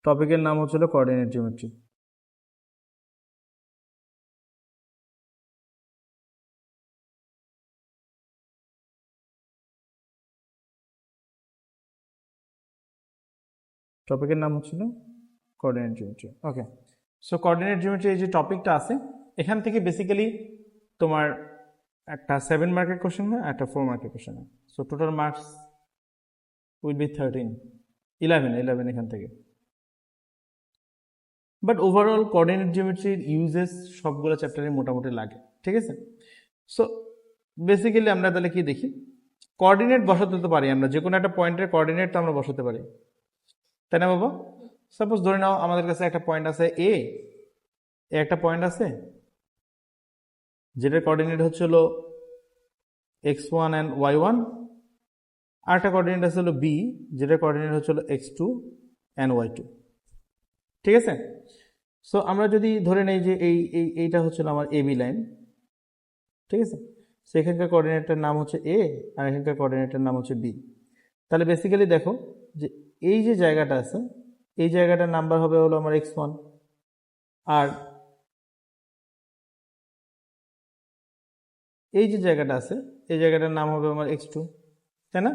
টপিকের নাম হচ্ছিল কোঅর্ডিনেট জিওমেট্রি। টপিকের নাম হচ্ছিল কোঅর্ডিনেট জিওমেট্রি। ওকে, সো কোঅর্ডিনেট জিওমেট্রি এই যে টপিকটা আছে, এখান থেকে বেসিক্যালি তোমার একটা 7 মার্কের কোশ্চেন হয়, একটা 4 মার্কের কোশ্চেন হয়। So total marks will be 13, 11 এখান থেকে। বাট ওভারঅল কোঅর্ডিনেট জিওমেট্রির ইউজেস সবগুলো চ্যাপ্টারে মোটামুটি লাগে, ঠিক আছে। সো বেসিক্যালি আমরা তাহলে কি দেখি, কোঅর্ডিনেট বসাতে তো পারি আমরা, যে কোনো একটা পয়েন্টের কোঅর্ডিনেট তো আমরা বসাতে পারি, তাই না বাবা? সাপোজ ধরে নাও আমাদের কাছে একটা পয়েন্ট আছে এ, একটা পয়েন্ট আছে যেটার কোঅর্ডিনেট হচ্ছে হলো x1 and y1, আর একটা কোঅর্ডিনেট আছে হলো বি, যেটার কোঅর্ডিনেট হচ্ছে হলো x2 and y2, ঠিক আছে। সো আমরা যদি ধরে নেই যে এইটা হচ্ছে আমার এবি লাইন, ঠিক আছে। সো এখানকার কোঅর্ডিনেটের নাম হচ্ছে এ, আর এখানকার কোঅর্ডিনেটের নাম হচ্ছে বি। তাহলে বেসিক্যালি দেখো যে এই যে জায়গাটা আছে, এই জায়গাটার নাম্বার হবে হলো আমার x1, আর এই যে জায়গাটা আছে এই জায়গাটার নাম হবে আমার x2, তাই না?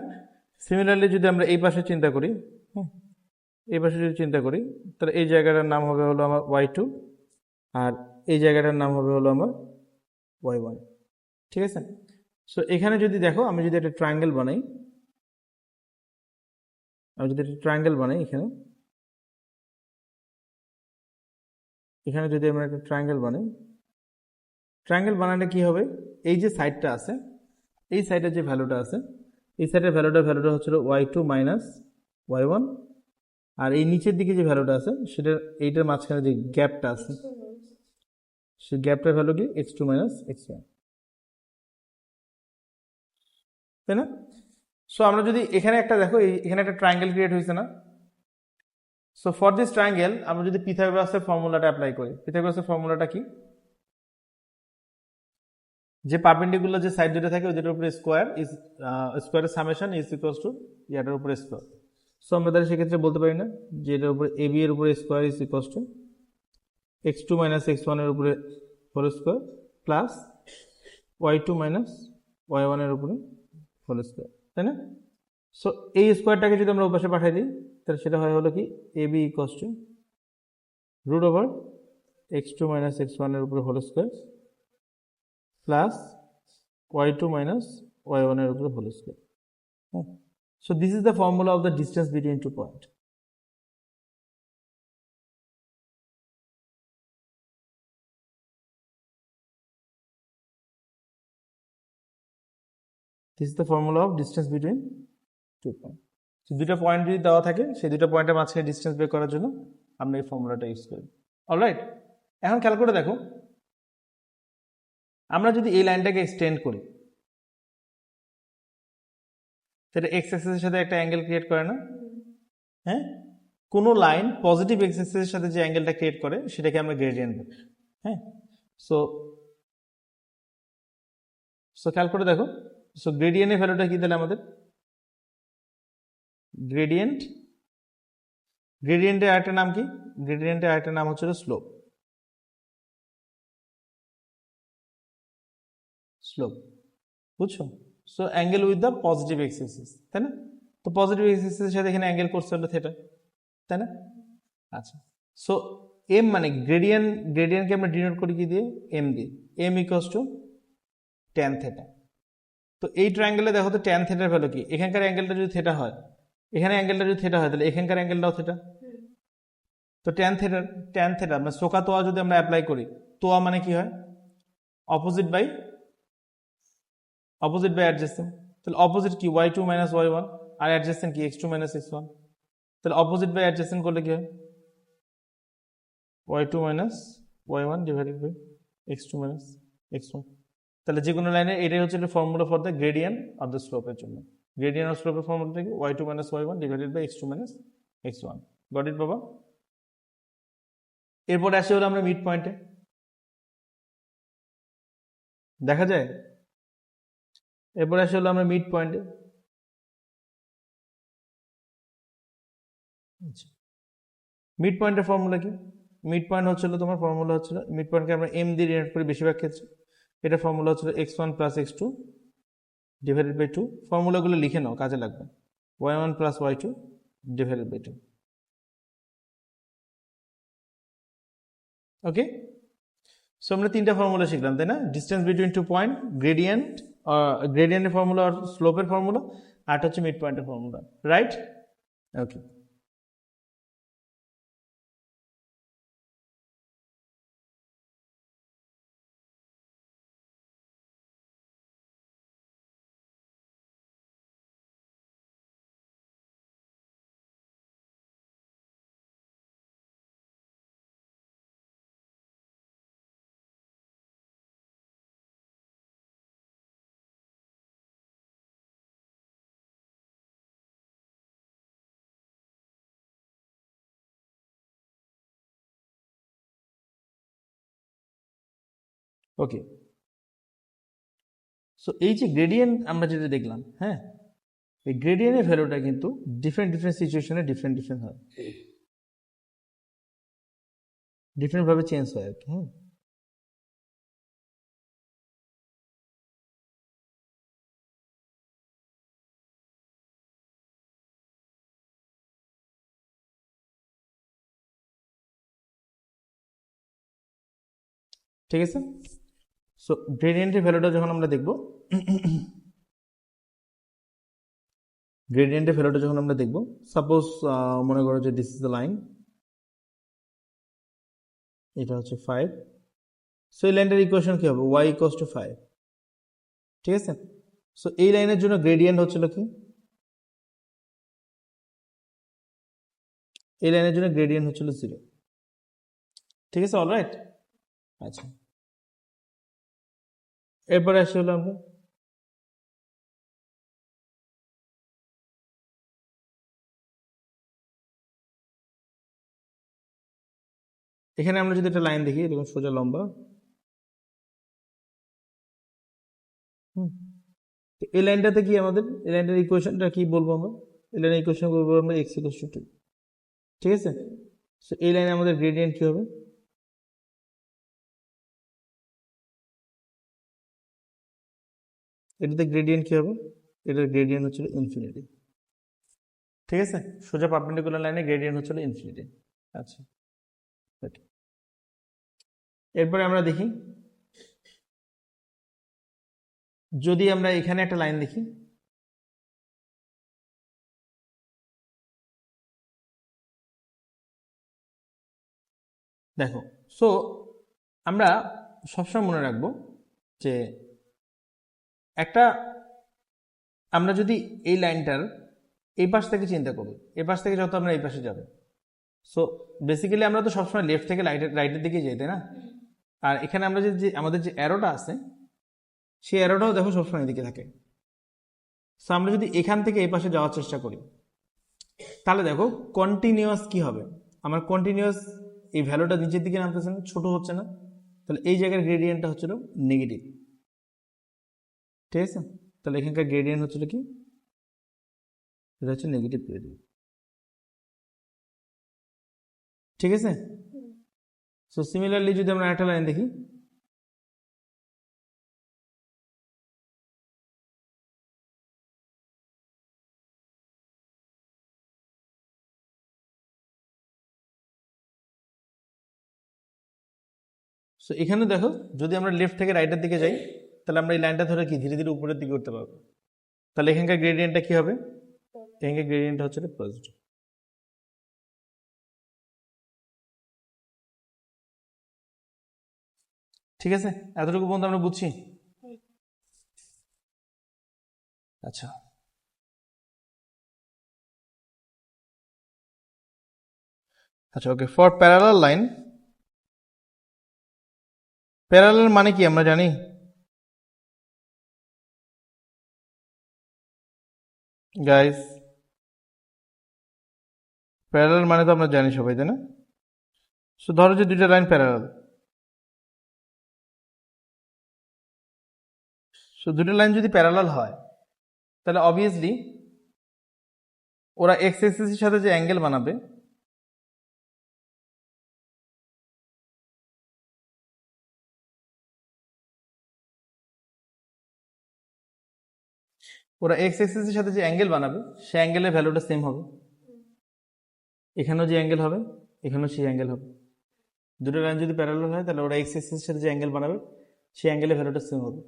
সিমিলারলি যদি আমরা এই পাশে চিন্তা করি, এই পাশে যদি চিন্তা করি, তাহলে এই জায়গাটার নাম হবে হলো আমার y2, আর এই জায়গাটার নাম হবে হলো আমার y1, ঠিক আছে। সো এখানে যদি দেখো আমি যদি একটা ট্রায়াঙ্গেল বানাই, এখানে যদি আমরা একটা ট্রায়াঙ্গেল বানালে কি হবে, এই যে সাইডটা আছে, এই সাইডের যে ভ্যালুটা আছে, এই সাইডের ভ্যালুটা হচ্ছিল y2 মাইনাস y1, আর এই নিচের দিকে যে ভ্যালুটা আছে সেটা এইটার মাঝখানে যে গ্যাপটা আছে, সেই গ্যাপটার ভ্যালু কি x2 মাইনাস x1, তাই না? সো আমরা যদি এখানে একটা দেখো, এখানে একটা ট্রায়াঙ্গেল ক্রিয়েট হয়েছে না? সো ফর দিস ট্রায়াঙ্গেল আমরা যদি পিথাগোরাসের ফর্মুলাটা অ্যাপ্লাই করি, পিথাগোরাসের ফর্মুলাটা কি, যে পারপেন্ডিকুলার যে সাইড দুটো থাকে ওই দুটোর উপরে স্কোয়ারের সামেশন ইজ ইকুয়ালস টু ইয়াটার উপরে স্কোয়ার। সো আমরা তাহলে সেক্ষেত্রে বলতে পারি না যে এটার উপরে এবি এর উপরে square is equals two x2 minus x1 এর উপরে whole square plus y2 minus y1 এর উপরে হোল স্কোয়ার, তাই না? সো এই স্কোয়ারটাকে যদি আমরা ওপাশে পাঠিয়ে দিই, তাহলে সেটা হয় হলো কি ab equals to root over x2 minus x1 এর উপরে whole square plus y2 minus y1 এর উপরে whole square. So this is the formula of the distance between two points. This is the formula of distance between two points. So দুটো point যদি দেওয়া থাকে, সেই দুটো পয়েন্টের মাঝখানে ডিসটেন্স বের করার জন্য আমরা এই ফর্মুলাটা ইউজ করি। অলরাইট, এখন খেয়াল করে দেখো, আমরা যদি এই লাইনটাকে এক্সটেন্ড করি, সেটা এক্স অ্যাক্সিসের সাথে একটা অ্যাঙ্গেল ক্রিয়েট করে না? হ্যাঁ, কোনো লাইন পজিটিভ এক্স অ্যাক্সিসের সাথে যে অ্যাঙ্গেলটা ক্রিয়েট করে সেটাকে আমরা গ্রেডিয়েন্ট বলি। হ্যাঁ, সো খেয়াল করে দেখো, সো গ্রেডিয়েন্টের ভ্যালুটা কি তাহলে আমাদের, গ্রেডিয়েন্টের আরেকটা নাম কি, গ্রেডিয়েন্টের আরেকটা নাম হচ্ছে স্লোপ। বুঝছো? So angle with the positive x Axis, তাই না? তো পজিটিভ এক্স অ্যাক্সিসের সাথে এখানে অ্যাঙ্গেল করছে হলো থিটা, তাই না? আচ্ছা, সো এম মানে গ্রেডিয়েন্টকে আমরা ডিনোট করি কি দিয়ে, এম দিয়ে, m equals to tan theta. তো এই ট্রায়াঙ্গেলে দেখো তো ট্যান থিটার ভ্যালু কি, এখানকার অ্যাঙ্গেলটা যদি থিটা হয়, এখানে অ্যাঙ্গেলটা যদি থিটা হয়, তাহলে এখানকার অ্যাঙ্গেলটাও থিটা। তো ট্যান থিটা মানে সোকা তোয়া যদি আমরা অ্যাপ্লাই করি, তোয়া মানে কি হয়, অপোজিট বাই অ্যাডজেসেন্ট। তাহলে অপোজিট কি y2 মাইনাস y1, আর অ্যাডজেসেন্ট কি x2 মাইনাস x1। তাহলে অপোজিট বাই অ্যাডজেসেন্ট করলে কি হয়, y2 minus y1 divided by x2 minus x1। তাহলে যে কোনো লাইনে এটাই হচ্ছে formula for the gradient of the স্লোপের জন্য। গ্রেডিয়েন্ট অফ স্লোপের ফর্মুলা থেকে y2 minus y1 divided by x2 minus x1। Got it বাবা? এরপরে আসে হলো আমরা মিড পয়েন্টে, দেখা যায়। এরপরে আসে হলো আমরা মিড পয়েন্টে। আচ্ছা, মিড পয়েন্টের ফর্মুলা কি? মিড পয়েন্ট হচ্ছিল তোমার ফর্মুলা হচ্ছিল, মিড পয়েন্টকে আমরা এম দিয়ে ডিনোট করি বেশিরভাগ ক্ষেত্রে। এটা ফর্মুলা হচ্ছিল x1 plus x2 divided by 2। ফর্মুলাগুলো লিখে নাও, কাজে লাগবে। y1 plus y2 divided by 2। Okay, so আমরা তিনটা ফর্মুলা শিখলাম, তাই না? Distance between two point, gradient, গ্রেডিয়েন্টের ফর্মুলা আর স্লোপের ফর্মুলা, আর হচ্ছে মিড পয়েন্টের formula, right? Okay, okay. So এই যে গ্রেডিয়েন্ট আমরা যেটা দেখলাম, হ্যাঁ, এই গ্রেডিয়েন্টের ভ্যালুটা কিন্তু ডিফারেন্ট ডিফারেন্ট সিচুয়েশনে ডিফারেন্ট ডিফারেন্ট হয়, ডিফারেন্ট ভাবে চেঞ্জ হয় আর কি। হ্যাঁ, ঠিক আছে। সো গ্রেডিয়েন্টের ভ্যালুটা যখন আমরা দেখব, গ্রেডিয়েন্টের ভ্যালুটা যখন আমরা দেখব, সাপোজ মনে করো যে দিস ইজ দ্য লাইন, এটা হচ্ছে 5। সো এই লাইনটার ইকুয়েশন কি হবে? y ইকুয়ালস টু 5, ঠিক আছে। সো এই লাইনের জন্য গ্রেডিয়েন্ট হচ্ছিল কি? এই লাইনের জন্য গ্রেডিয়েন্ট হচ্ছিল 0, ঠিক আছে, অলরাইট। আচ্ছা, এরপরে আসি হলো আমরা এখানে আমরা যদি একটা লাইন দেখি এরকম সোজা লম্বা, এই লাইনটাতে কি আমাদের, এই লাইনটার ইকুয়েশনটা কি বলবো আমরা? এই লাইনের ইকুয়েশন বলবো আমরা x ইকুয়ালস টু 2, ঠিক আছে। সো এই লাইনে আমাদের গ্রেডিয়েন্ট কি হবে? এটাতে গ্রেডিয়েন্ট কি হবে? এটার গ্রেডিয়েন্ট হচ্ছিল ইনফিনিটি, ঠিক আছে। সোজা পারপেন্ডিকুলার লাইনে গ্রেডিয়েন্ট হচ্ছিল ইনফিনিটি। আচ্ছা, এরপরে আমরা দেখি, যদি আমরা এখানে একটা লাইন দেখি, দেখো। সো আমরা সবসময় মনে রাখবো যে একটা, আমরা যদি এই লাইনটার এই পাশ থেকে চিন্তা করি, এই পাশ থেকে যত আমরা এই পাশে যাবো, সো বেসিক্যালি আমরা তো সবসময় লেফট থেকে রাইটের দিকে যাই, তাই না? আর এখানে আমরা যে আমাদের যে অ্যারোটা আছে, সেই অ্যারোটাও দেখো সবসময় এদিকে থাকে। সো আমরা যদি এখান থেকে এই পাশে যাওয়ার চেষ্টা করি, তাহলে দেখো কন্টিনিউয়াস কি হবে? আমার কন্টিনিউয়াস এই ভ্যালুটা নিচের দিকে নামতেছে না, ছোট হচ্ছে না, তাহলে এই জায়গার গ্রেডিয়েন্টটা হচ্ছিল নেগেটিভ, ঠিক আছে। তাহলে এখানকার গ্রেডিয়েন্ট হচ্ছিল কি? এটা হচ্ছে নেগেটিভ গ্রেডিয়েন্ট, ঠিক আছে। সো সিমিলারলি যদি আমরা একটা লাইন দেখি, সো এখানে দেখো যদি আমরা লেফট থেকে রাইটের দিকে যাই, তাহলে আমরা এই লাইনটা ধরে কি ধীরে ধীরে উপরের দিকে উঠতে পারবো। তাহলে এখানকার গ্রেডিয়েন্টটা কি হবে? এখানকার গ্রেডিয়েন্টটা হচ্ছে পজিটিভ, ঠিক আছে। এতটুকু পর্যন্ত আমরা বুঝছি। আচ্ছা, আচ্ছা, ওকে। ফর প্যারালাল লাইন, প্যারালাল মানে কি আমরা জানি? গাইস, প্যারালাল মানে তো আমরা জানি সবাই, তাই না? সো ধরো যে দুইটা লাইন প্যারালাল, সো দুটো লাইন যদি প্যারালাল হয়, তাহলে অবভিয়াসলি ওরা এক্স এক্সিসের সাথে যে অ্যাঙ্গেল বানাবে, ওরা এক্স এক্সিসের সাথে যে অ্যাঙ্গেল বানাবে সেই অ্যাঙ্গেলের ভ্যালুটা সেম হবে, এখানেও যে অ্যাঙ্গেল হবে এখানেও সেই অ্যাঙ্গেল হবে। দুটো লাইন যদি প্যারালাল হয় তাহলে ওরা এক্স এক্সিসের সাথে যে অ্যাঙ্গেল বানাবে সেই অ্যাঙ্গেলের ভ্যালুটা সেম হবে,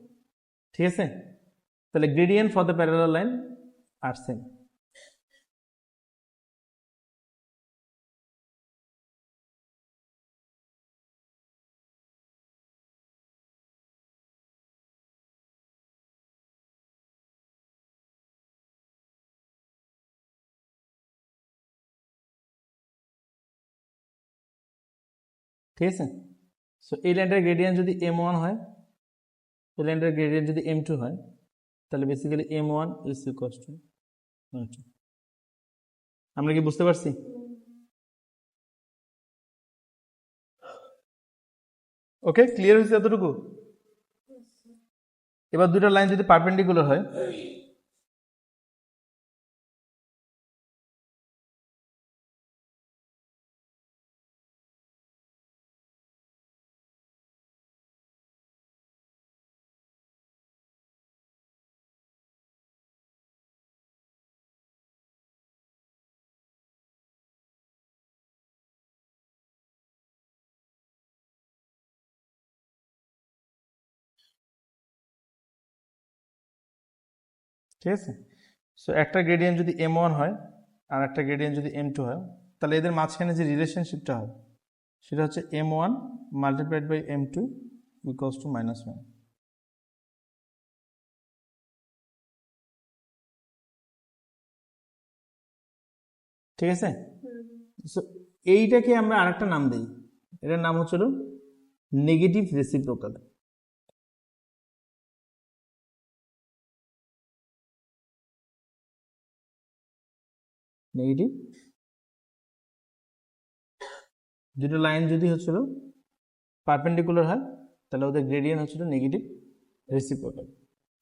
ঠিক আছে? তাহলে gradient for the parallel line আর সেম। ঠিক আছে? সো এই লাইনটার গ্রেডিয়েন্ট যদি m1 হয়, এই লাইনটার গ্রেডিয়েন্ট যদি m2 হয়, তাহলে basically m1 is equals two m2। আমরা কি বুঝতে পারছি? ওকে, ক্লিয়ার হয়েছে এতটুকু? এবার দুটো লাইন যদি পারপেন্ডিকুলার হয়, ঠিক আছে? সো একটা গ্রেডিয়েন্ট যদি m1 হয় আর একটা গ্রেডিয়েন্ট যদি m2 হয়, তাহলে এদের মাঝখানে যে রিলেশনশিপটা হয় সেটা হচ্ছে m1 multiplied by m2 equals to -1। ঠিক আছে? সো এইটাকে আমরা আরেকটা নাম দিই, এটার নাম হচ্ছিল নেগেটিভ রেসিপ্রোকাল। নেগেটিভ, দুটো লাইন যদি হচ্ছিল পারপেন্ডিকুলার হয় তাহলে ওদের গ্রেডিয়েন্ট হচ্ছিল নেগেটিভ রেসিপ্রোকাল।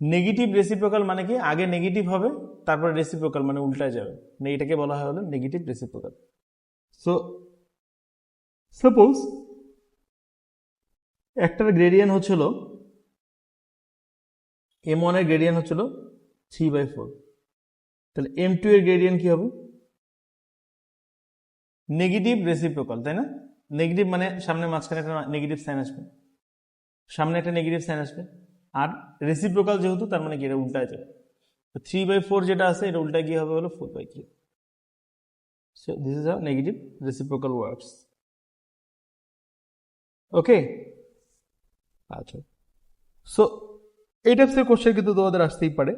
নেগেটিভ রেসিপ্রোকাল মানে কি, আগে নেগেটিভ হবে তারপর রেসিপ্রোকাল মানে উল্টায় যাবে, এটাকে বলা হয় হলো নেগেটিভ রেসিপ্রোকাল। সো সাপোজ একটার গ্রেডিয়েন্ট হচ্ছিল m1 এর গ্রেডিয়েন্ট হচ্ছিল 3/4, তাহলে m2 এর গ্রেডিয়েন্ট কি হবে? নেগেটিভ রেসিপ্রোকাল, তাই না? নেগেটিভ মানে সামনে মাঝখানে একটা নেগেটিভ সাইন আসবে, সামনে একটা নেগেটিভ সাইন আসবে, আর রেসিপ্রোকাল যেহেতু তার মানে কি এটা উল্টায় যাবে। 3/4 যেটা আছে এটা উল্টায় কি হবে হলো 4/3। So this is how negative reciprocal works. Okay, আচ্ছা। সো এই টাইপসের কোশ্চেন কিন্তু তোমাদের আসতেই পারে।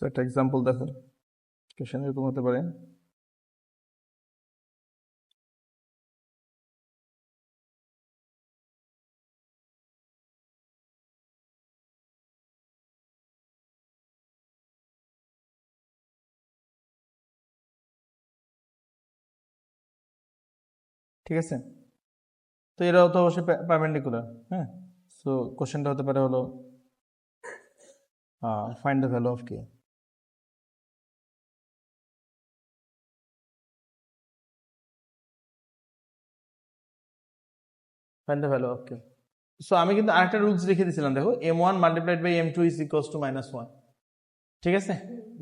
একটা এক্সাম্পল দেখো, কোশ্চেন এরকম হতে পারে, ঠিক আছে? তো এরাও তো অবশ্যই পারপেন্ডিকুলার। হ্যাঁ, সো কোশ্চেনটা হতে পারে হলো find the value of k. Find the value of k. So আমি কিন্তু আরেকটা রুলস লিখে দিয়েছিলাম, দেখো m1 multiplied by m2 is equals to -1। ঠিক আছে?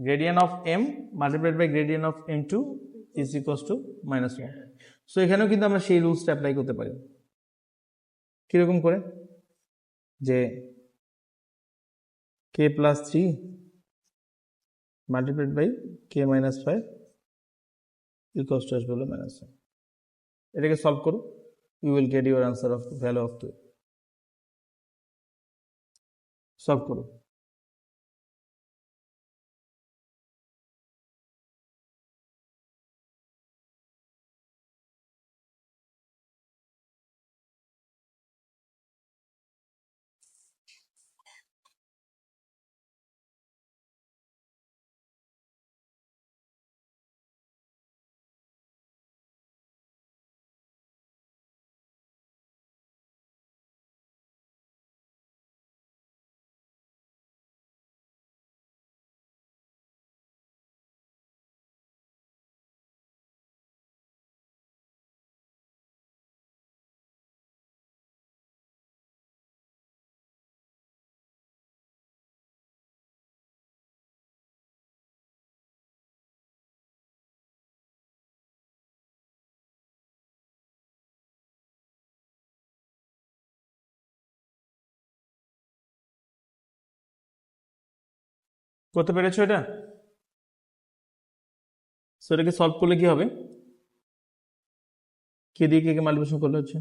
Gradient of m multiplied by gradient of m2 is equals to -1। So এখানেও কিন্তু আমরা সেই রুলসটা অ্যাপ্লাই করতে পারি। কিরকম করে? যে k plus 3 multiplied by k minus 5 equals to আসবে হলো -1। এটাকে সলভ করো, you will get your answer of value of 2। Solve করো। করতে পেরেছো এটা? সো এটাকে সলভ করলে কি হবে? কে দিয়ে কে মাল্টিপ্লিকেশন করলে হচ্ছে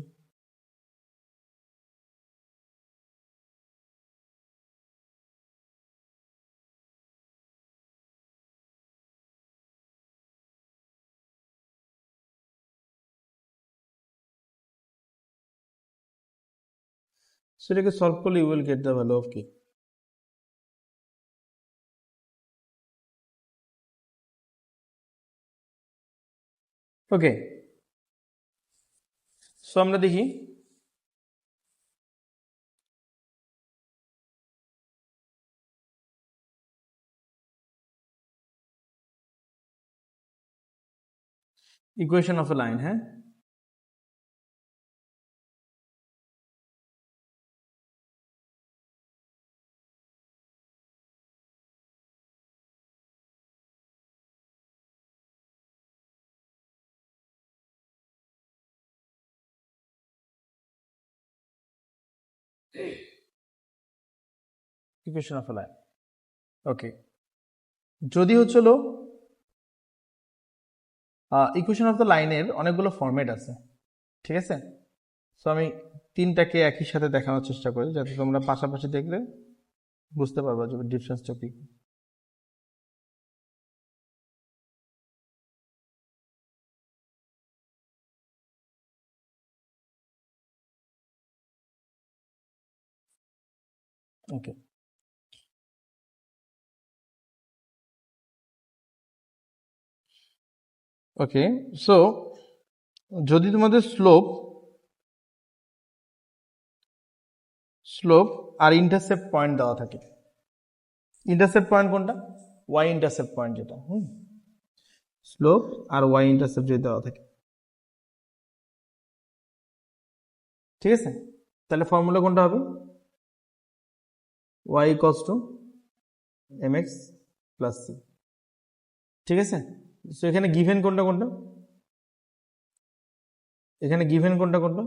সেটাকে সলভ করলে you will get the value of কি? ওকে, সো আমরা দেখি ইকুয়েশন অফ এ লাইন। হ্যাঁ, equation of a line. Okay, যদি হচ্ছিল ইকুয়েশন অফ দ্য লাইনের অনেকগুলো ফরম্যাট আছে, ঠিক আছে? সো আমি তিনটাকে একই সাথে দেখানোর চেষ্টা করি যাতে তোমরা পাশাপাশি দেখলে বুঝতে পারবা যে ডিফারেন্সটা কি। ওকে, ওকে, সো যদি তোমাদের স্লোপ আর ইন্টারসেপ্ট পয়েন্ট দেওয়া থাকে, ইন্টারসেপ্ট পয়েন্ট কোনটা? ওয়াই ইন্টারসেপ্ট পয়েন্ট যেটা, স্লোপ আর ওয়াই ইন্টারসেপ্ট যদি দেওয়া থাকে, ঠিক আছে? তাহলে ফর্মুলা কোনটা হবে? Y equals to m x plus c, ঠিক আছে? সো এখানে গিভেন কোনটা কোনটা? এখানে গিভেন কোনটা কোনটা?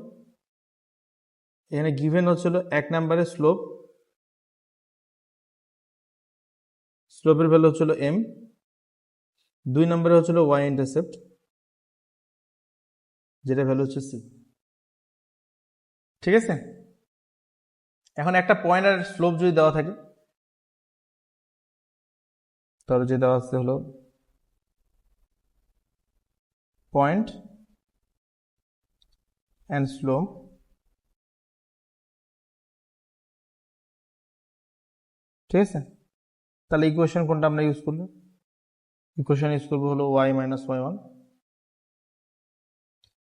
এখানে গিভেন হচ্ছিল এক নম্বরে স্লোপের ভ্যালু হচ্ছিল এম, দুই নম্বরে হচ্ছিল ওয়াই ইন্টারসেপ্ট যেটা ভ্যালু হচ্ছে সি, ঠিক আছে? এখন একটা পয়েন্ট আর স্লোপ যদি দেওয়া থাকে তাহলে যে দেওয়া আছে হলো পয়েন্ট অ্যান্ড স্লোপ, ঠিক আছে? তাহলে ইকুয়েশন কোনটা আমরা ইউজ করবো? ইকুয়েশন ইউজ করবো হলো y minus y one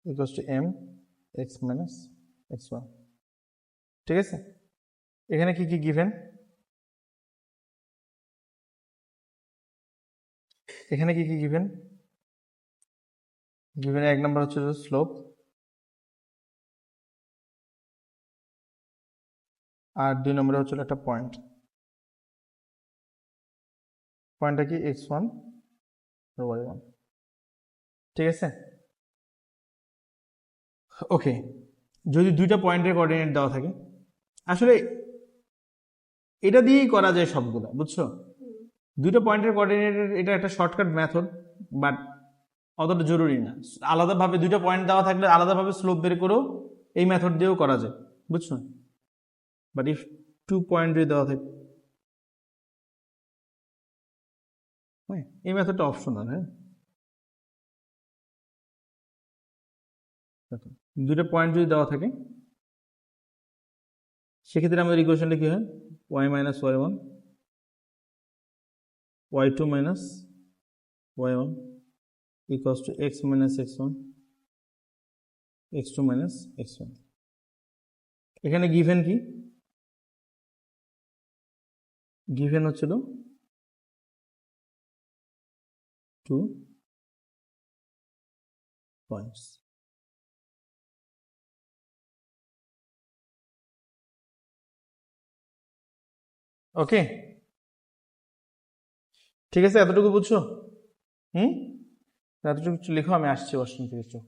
equals to m x minus x one, ঠিক আছে? এখানে কি কি গিভেন? এখানে কি কি গিভেন? গিভেন এক নম্বর হচ্ছে স্লোপ, আর দুই নম্বরে হচ্ছিল একটা পয়েন্ট। পয়েন্টটা কি? এক্স ওয়ান আর ওয়াই ওয়ান, ঠিক আছে? ওকে, যদি দুইটা পয়েন্টের কোঅর্ডিনেট দেওয়া থাকে, আসলে এটা দিয়েই করা যায় সবগুলো, বুঝছো? দুইটা পয়েন্টের কোঅর্ডিনেটের এটা একটা শর্টকাট মেথড, বাট অতটা জরুরি না। আলাদাভাবে দুইটা পয়েন্ট দেওয়া থাকলে আলাদাভাবে স্লোপ বের করেও এই মেথড দিয়েও করা যায়, বুঝছো? বাট ইফ টু পয়েন্ট যদি দেওয়া থাকে, হ্যাঁ, এই মেথডটা অপশনাল। হ্যাঁ, দুইটা পয়েন্ট যদি দেওয়া থাকে সেক্ষেত্রে আমাদের ইকুয়েশনটা কি হয়? Y minus y one y two minus y one equals to x minus x one x two minus x one. এখানে গিভেন কি? গিভেন হচ্ছিল টু পয়েন্টস, ওকে, ঠিক আছে? এতটুকু বুঝছো? এতটুকু লিখো, আমি আসছি ওয়াশরুম থেকে।